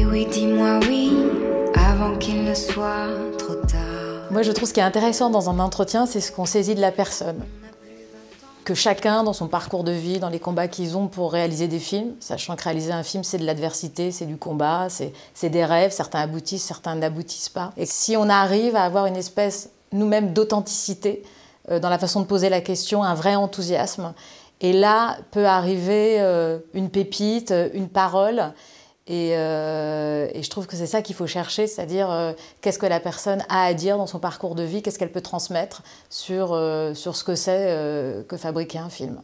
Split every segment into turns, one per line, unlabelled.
oui, dis-moi oui, avant qu'il ne soit trop tard.
Moi, je trouve ce qui est intéressant dans un entretien, c'est ce qu'on saisit de la personne. Que chacun, dans son parcours de vie, dans les combats qu'ils ont pour réaliser des films, sachant que réaliser un film, c'est de l'adversité, c'est du combat, c'est des rêves, certains aboutissent, certains n'aboutissent pas. Et si on arrive à avoir une espèce, nous-mêmes, d'authenticité dans la façon de poser la question, un vrai enthousiasme, et là peut arriver une pépite, une parole. Et je trouve que c'est ça qu'il faut chercher, c'est-à-dire qu'est-ce que la personne a à dire dans son parcours de vie, qu'est-ce qu'elle peut transmettre sur ce que c'est que fabriquer un film.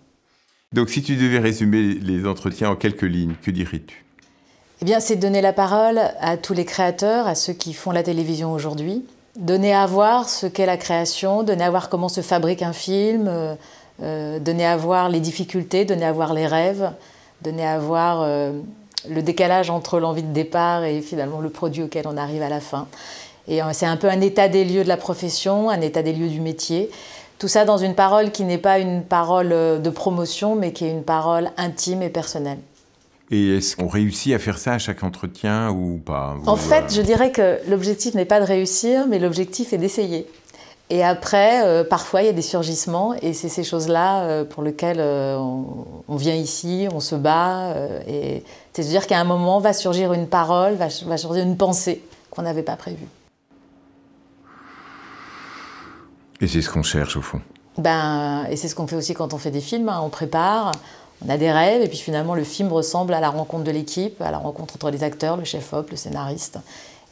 Donc si tu devais résumer les entretiens en quelques lignes, que dirais-tu?
Eh bien, c'est de donner la parole à tous les créateurs, à ceux qui font la télévision aujourd'hui, donner à voir ce qu'est la création, donner à voir comment se fabrique un film, donner à voir les difficultés, donner à voir les rêves, donner à voir le décalage entre l'envie de départ et finalement le produit auquel on arrive à la fin. Et c'est un peu un état des lieux de la profession, un état des lieux du métier. Tout ça dans une parole qui n'est pas une parole de promotion, mais qui est une parole intime et personnelle.
Et est-ce qu'on réussit à faire ça à chaque entretien ou pas?
En fait, je dirais que l'objectif n'est pas de réussir, mais l'objectif est d'essayer. Et après, parfois, il y a des surgissements, et c'est ces choses-là pour lesquelles on vient ici, on se bat. Et c'est-à-dire qu'à un moment, va surgir une parole, va surgir une pensée qu'on n'avait pas prévue.
Et c'est ce qu'on cherche, au fond.
Et c'est ce qu'on fait aussi quand on fait des films, hein. On prépare, on a des rêves, et puis finalement, le film ressemble à la rencontre de l'équipe, à la rencontre entre les acteurs, le chef-op, le scénariste.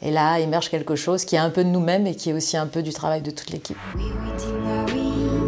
Et là, émerge quelque chose qui est un peu de nous-mêmes et qui est aussi un peu du travail de toute l'équipe.
Oui, oui, dis-moi oui.